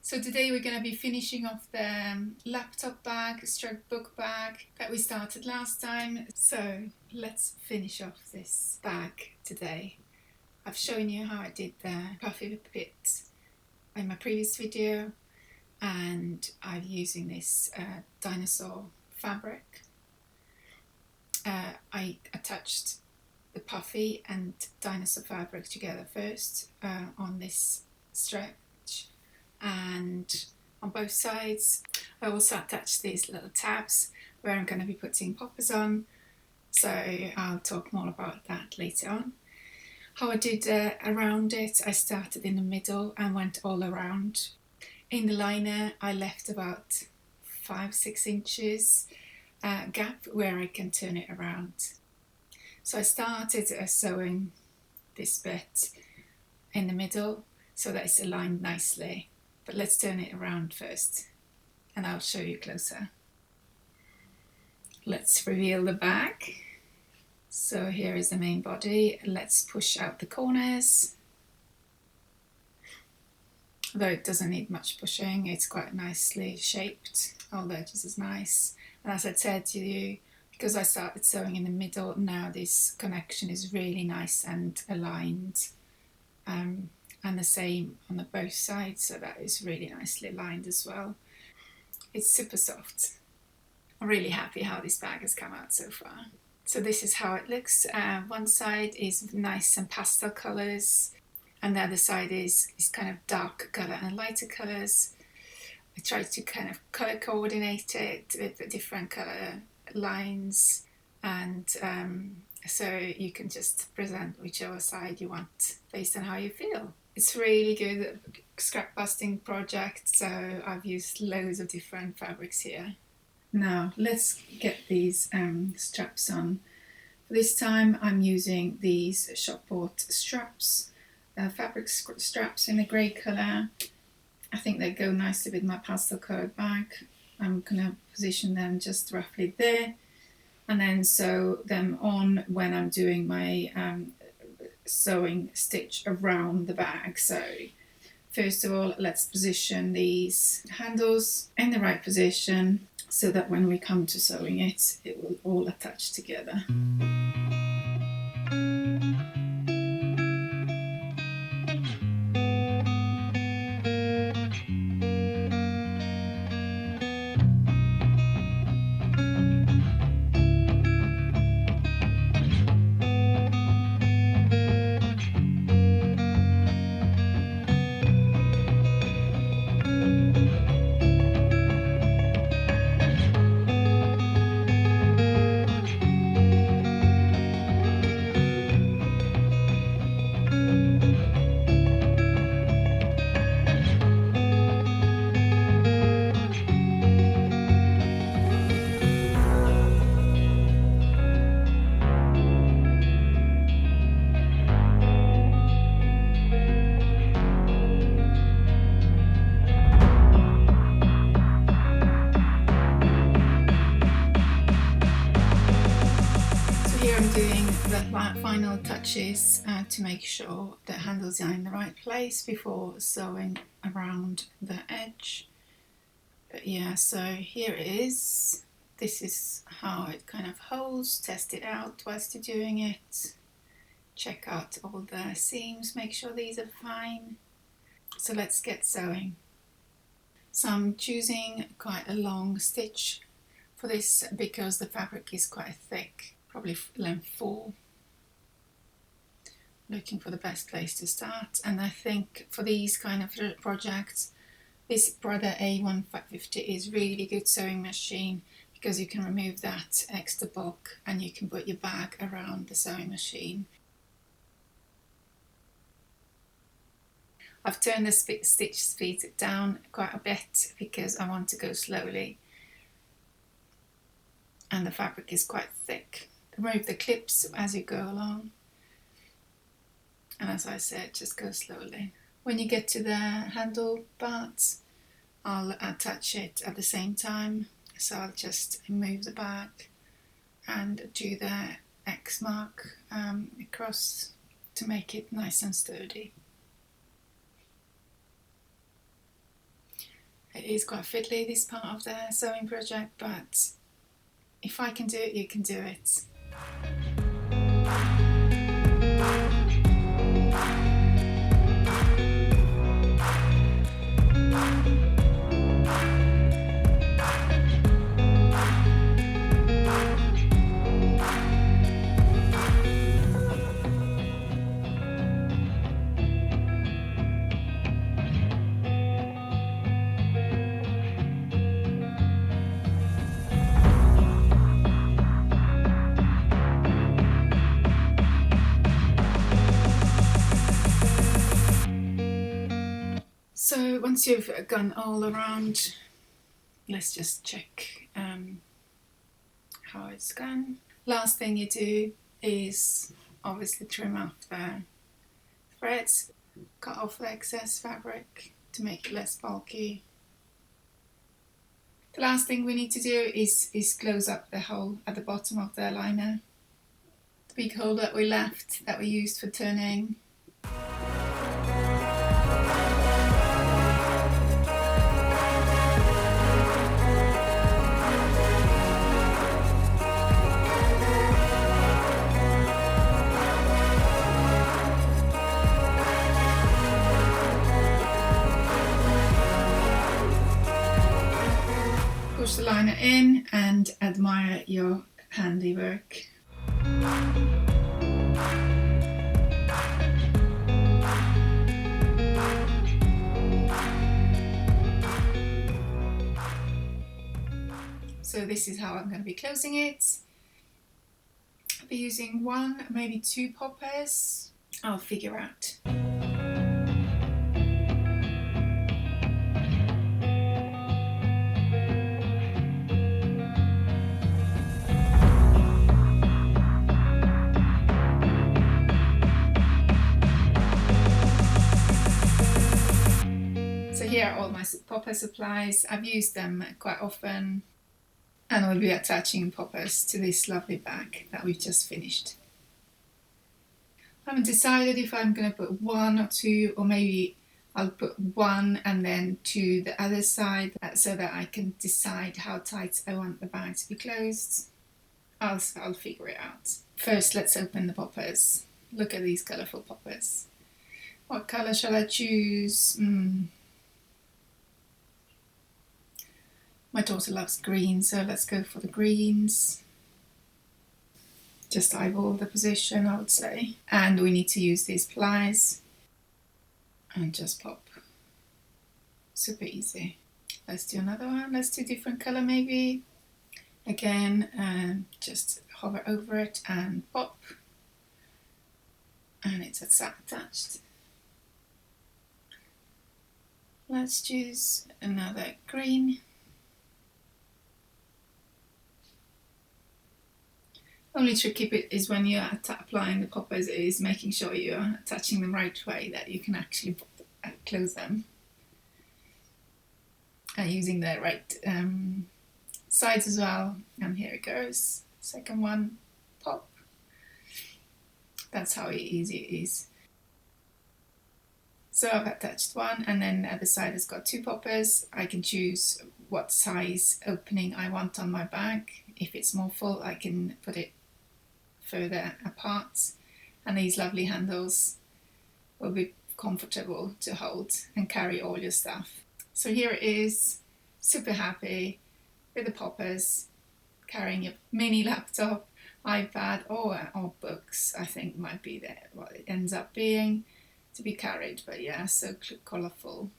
So today we're going to be finishing off the laptop bag, stroke book bag that we started last time. So let's finish off this bag today. I've shown you how I did the puffy bit in my previous video, and I'm using this dinosaur fabric. I attached the puffy and dinosaur fabric together first on this stretch, and on both sides I also attached these little tabs where I'm going to be putting poppers on, so I'll talk more about that later on. How I did around it, I started in the middle and went all around. In the liner I left about 5-6 inches gap where I can turn it around. So I started sewing this bit in the middle so that it's aligned nicely. But let's turn it around first and I'll show you closer. Let's reveal the bag. So here is the main body. Let's push out the corners. Although it doesn't need much pushing, it's quite nicely shaped. All the edges is nice. And as I said to you, because I started sewing in the middle, now this connection is really nice and aligned. And the same on the both sides, so that is really nicely aligned as well. It's super soft. I'm really happy how this bag has come out so far. So this is how it looks. One side is nice and pastel colours, and the other side is kind of dark colour and lighter colours. I tried to kind of colour coordinate it with the different colour lines, and so you can just present whichever side you want based on how you feel. It's really good scrap busting project, so I've used loads of different fabrics here. Now let's get these straps on. This time I'm using these shop bought straps, fabric straps in a grey colour. I think they go nicely with my pastel coloured bag. I'm going to position them just roughly there and then sew them on when I'm doing my sewing stitch around the bag. So first of all, let's position these handles in the right position so that when we come to sewing it, it will all attach together. I'm doing the final touches to make sure the handles are in the right place before sewing around the edge. But yeah, so here it is. This is how it kind of holds. Test it out whilst you're doing it. Check out all the seams, make sure these are fine. So let's get sewing. So I'm choosing quite a long stitch for this because the fabric is quite thick. Probably length 4. Looking for the best place to start, and I think for these kind of projects, this Brother A1550 is really good sewing machine because you can remove that extra bulk and you can put your bag around the sewing machine. I've turned the stitch speed down quite a bit because I want to go slowly, and the fabric is quite thick. Remove the clips as you go along, and as I said, just go slowly. When you get to the handle part, I'll attach it at the same time, so I'll just move the bag and do the X mark across to make it nice and sturdy. It is quite fiddly, this part of the sewing project, but if I can do it, you can do it. So once you've gone all around, let's just check how it's gone. Last thing you do is obviously trim off the threads, cut off the excess fabric to make it less bulky. The last thing we need to do is close up the hole at the bottom of the liner. The big hole that we left, that we used for turning. Push the liner in and admire your handiwork. So this is how I'm going to be closing it. I'll be using 1, maybe 2 poppers. I'll figure out. So here are all my popper supplies. I've used them quite often, and I'll be attaching poppers to this lovely bag that we've just finished. I haven't decided if I'm going to put 1 or 2, or maybe I'll put 1 and then 2 the other side, so that I can decide how tight I want the bag to be closed. I'll figure it out. First, let's open the poppers. Look at these colourful poppers. What colour shall I choose? My daughter loves green, so let's go for the greens. Just eyeball the position, I would say. And we need to use these pliers and just pop. Super easy. Let's do another one. Let's do different colour maybe. Again, just hover over it and pop. And it's attached. Let's choose another green. Only tricky bit is when you're applying the poppers is making sure you're attaching them right way, that you can actually close them. And using the right sides as well. And here it goes. Second one, pop. That's how easy it is. So I've attached one, and then the other side has got 2 poppers. I can choose what size opening I want on my bag. If it's more full, I can put it further apart, and these lovely handles will be comfortable to hold and carry all your stuff. So here it is, super happy with the poppers, carrying your mini laptop, iPad, or books. I think might be what it ends up being to be carried, but yeah, so colourful.